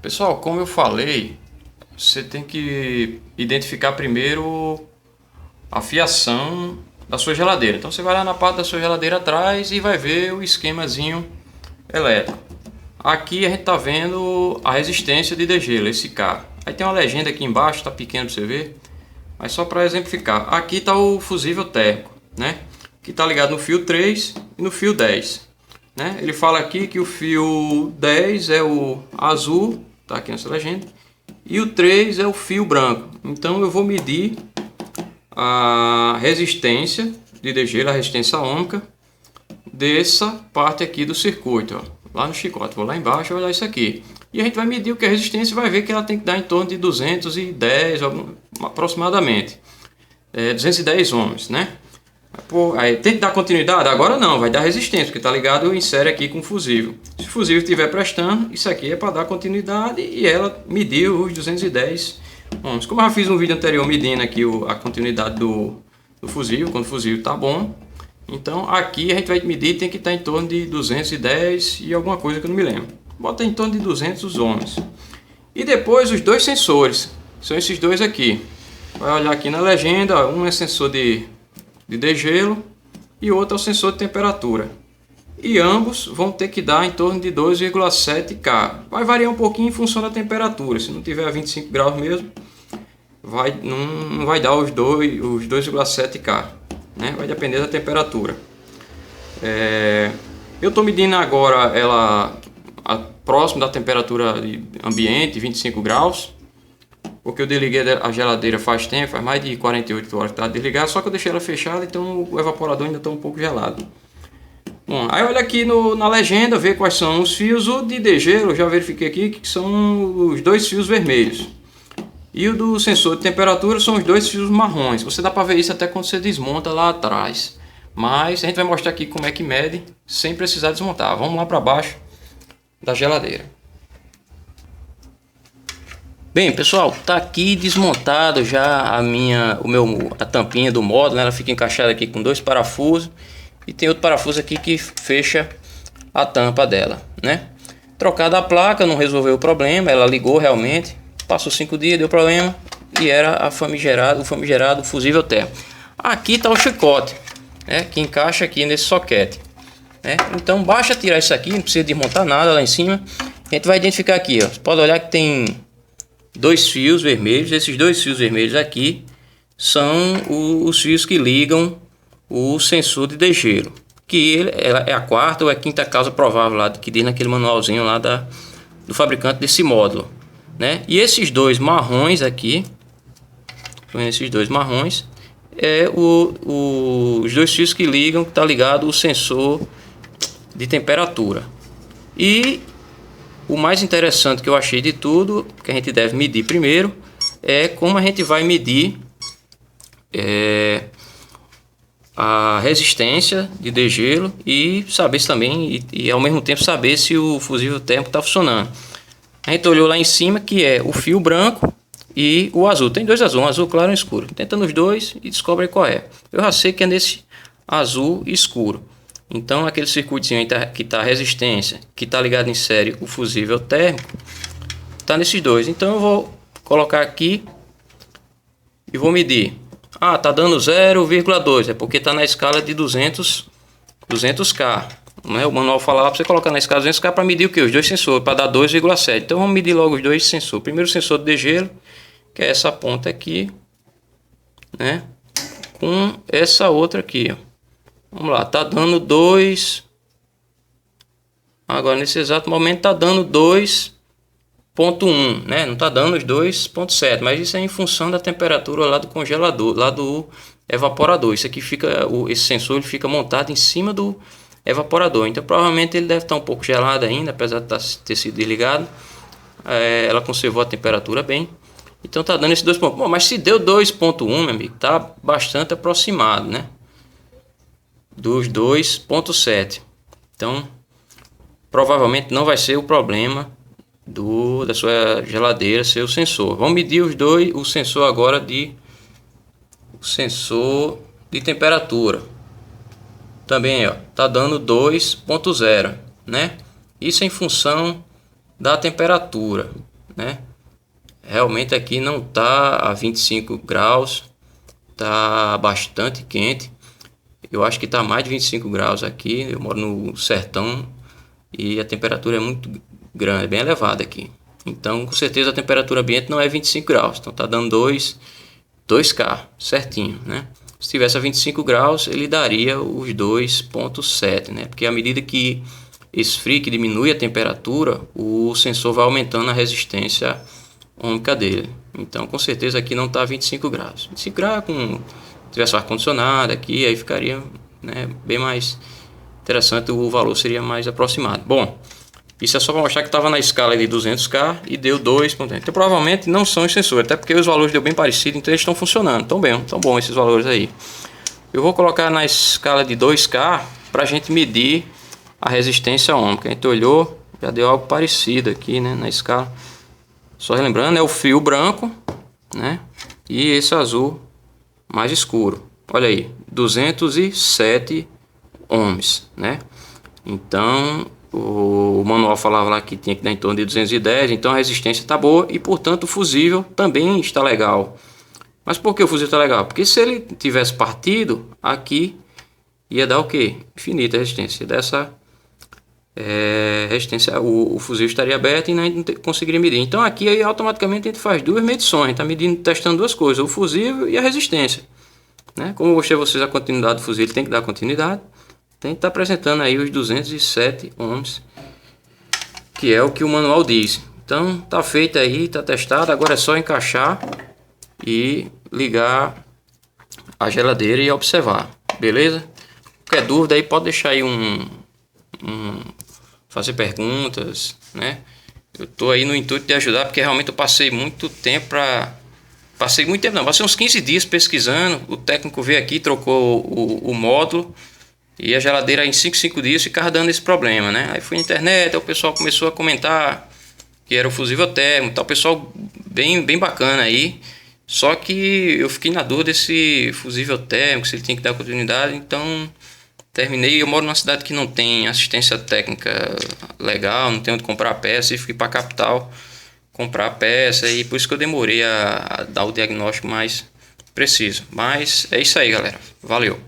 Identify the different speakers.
Speaker 1: Pessoal, como eu falei, você tem que identificar primeiro a fiação da sua geladeira. Então você vai lá na parte da sua geladeira atrás e vai ver o esquemazinho elétrico. Aqui a gente está vendo a resistência de degelo, esse K. Aí tem uma legenda aqui embaixo, está pequeno para você ver, mas só para exemplificar. Aqui está o fusível térmico, né? Que está ligado no fio 3 e no fio 10. Né? Ele fala aqui que o fio 10 é o azul, tá aqui nessa legenda, e o 3 é o fio branco. Então eu vou medir a resistência de degelo, a resistência ohmica dessa parte aqui do circuito, ó. Lá no chicote, vou lá embaixo e olhar isso aqui. E a gente vai medir o que é a resistência e vai ver que ela tem que dar em torno de 210 aproximadamente. 210 ohms, né? Pô, aí tem que dar continuidade? Agora não, vai dar resistência, porque está ligado em série aqui com o fusível. Se o fusível estiver prestando, isso aqui é para dar continuidade e ela mediu os 210 ohms. Como eu já fiz um vídeo anterior medindo aqui a continuidade do fusível, quando o fusível está bom. Então aqui a gente vai medir, tem que estar em torno de 210 e alguma coisa que eu não me lembro. Bota em torno de 200 ohms. E depois os dois sensores, são esses dois aqui. Vai olhar aqui na legenda, um é sensor de degelo e outro é o sensor de temperatura. E ambos vão ter que dar em torno de 2,7 K. Vai variar um pouquinho em função da temperatura. Se não tiver a 25 graus mesmo, não vai dar os 2,7 K. Né? Vai depender da temperatura. Eu estou medindo agora ela próximo da temperatura ambiente, 25 graus. Porque eu desliguei a geladeira faz tempo, faz mais de 48 horas que está desligada, só que eu deixei ela fechada, então o evaporador ainda está um pouco gelado. Bom, aí olha aqui na legenda, vê quais são os fios. O de degelo, eu já verifiquei aqui que são os dois fios vermelhos. E o do sensor de temperatura são os dois fios marrons. Você dá para ver isso até quando você desmonta lá atrás. Mas a gente vai mostrar aqui como é que mede sem precisar desmontar. Vamos lá para baixo da geladeira. Bem, pessoal, tá aqui desmontado já a tampinha do módulo, né? Ela fica encaixada aqui com dois parafusos e tem outro parafuso aqui que fecha a tampa dela, né? Trocada a placa, não resolveu o problema, ela ligou realmente, passou 5 dias, deu problema e era o famigerado fusível térmico. Aqui tá o chicote, né? Que encaixa aqui nesse soquete, né? Então basta tirar isso aqui, não precisa desmontar nada lá em cima. A gente vai identificar aqui, ó. Você pode olhar que tem dois fios vermelhos. Esses dois fios vermelhos aqui são os fios que ligam o sensor de degelo, que é a quarta ou a quinta causa provável lá que diz naquele manualzinho lá do fabricante desse módulo, né? E esses dois marrons aqui, esses dois marrons os dois fios que ligam, que está ligado o sensor de temperatura. E o mais interessante que eu achei de tudo, que a gente deve medir primeiro, é como a gente vai medir a resistência de degelo e saber se também, e ao mesmo tempo saber se o fusível térmico está funcionando. A gente olhou lá em cima que é o fio branco e o azul. Tem dois azuis, um azul claro e um escuro. Tenta nos dois e descobre qual é. Eu já sei que é nesse azul escuro. Então aquele circuitinho que está a resistência, que está ligado em série o fusível térmico, está nesses dois. Então eu vou colocar aqui e vou medir. Ah, tá dando 0,2, é porque está na escala de 200K. Né? O manual fala lá para você colocar na escala 200K para medir o que? Os dois sensores, para dar 2,7. Então vamos medir logo os dois sensores. Primeiro o sensor de degelo, que é essa ponta aqui, né? Com essa outra aqui, ó. Vamos lá, tá dando 2. Agora nesse exato momento tá dando 2,1, né? Não tá dando os 2,7, mas isso é em função da temperatura lá do congelador, lá do evaporador. Isso aqui esse sensor ele fica montado em cima do evaporador. Então provavelmente ele deve estar um pouco gelado ainda, apesar de ter sido desligado. Ela conservou a temperatura bem. Então tá dando esse 2,1. Bom, mas se deu 2,1, meu amigo, tá bastante aproximado, né? Dos 2,7. Então provavelmente não vai ser o problema da sua geladeira ser o sensor. Vamos medir o sensor agora o sensor de temperatura. Também, ó, tá dando 2,0, né? Isso em função da temperatura, né? Realmente aqui não tá a 25 graus, tá bastante quente. Eu acho que tá mais de 25 graus aqui. Eu moro no sertão e a temperatura é muito grande, bem elevada aqui. Então, com certeza a temperatura ambiente não é 25 graus. Então tá dando 2K certinho, né? Se tivesse a 25 graus, ele daria os 2.7, né? Porque à medida que esfria, que diminui a temperatura, o sensor vai aumentando a resistência ômica dele. Então, com certeza aqui não está 25 graus. 25 graus, se tivesse ar-condicionado aqui, aí ficaria, né, bem mais interessante, o valor seria mais aproximado. Bom, isso é só para mostrar que estava na escala de 200K e deu 2. Então provavelmente não são os sensores, até porque os valores deu bem parecido, então eles estão funcionando. Tão bom esses valores aí. Eu vou colocar na escala de 2K para a gente medir a resistência ômica. A gente olhou, já deu algo parecido aqui, né, na escala. Só relembrando, é o fio branco, né, e esse azul mais escuro. Olha aí, 207 ohms, né? Então o manual falava lá que tinha que dar em torno de 210, então a resistência está boa e, portanto, o fusível também está legal. Mas por que o fusível está legal? Porque se ele tivesse partido, aqui ia dar o quê? Infinita resistência. Dessa resistência, o fusível estaria aberto e não conseguiria medir. Então aqui aí, automaticamente a gente faz duas medições, está medindo, testando duas coisas, o fusível e a resistência, né? Como eu mostrei a vocês a continuidade do fusível, tem que dar continuidade. Tem que estar apresentando aí os 207 ohms, que é o que o manual diz. Então tá feito aí, tá testado. Agora é só encaixar e ligar a geladeira e observar, beleza? Qualquer dúvida aí pode deixar aí fazer perguntas, né? Eu tô aí no intuito de ajudar, porque realmente eu passei muito tempo passei uns 15 dias pesquisando. O técnico veio aqui, trocou o módulo. E a geladeira em 5 dias ficava dando esse problema, né? Aí fui na internet, aí o pessoal começou a comentar que era o fusível térmico, tal, pessoal bem bacana aí. Só que eu fiquei na dúvida desse fusível térmico, se ele tem que dar continuidade, então terminei. Eu moro numa cidade que não tem assistência técnica legal, não tem onde comprar peça, e fui para a capital comprar peça, e por isso que eu demorei a dar o diagnóstico mais preciso. Mas é isso aí, galera. Valeu!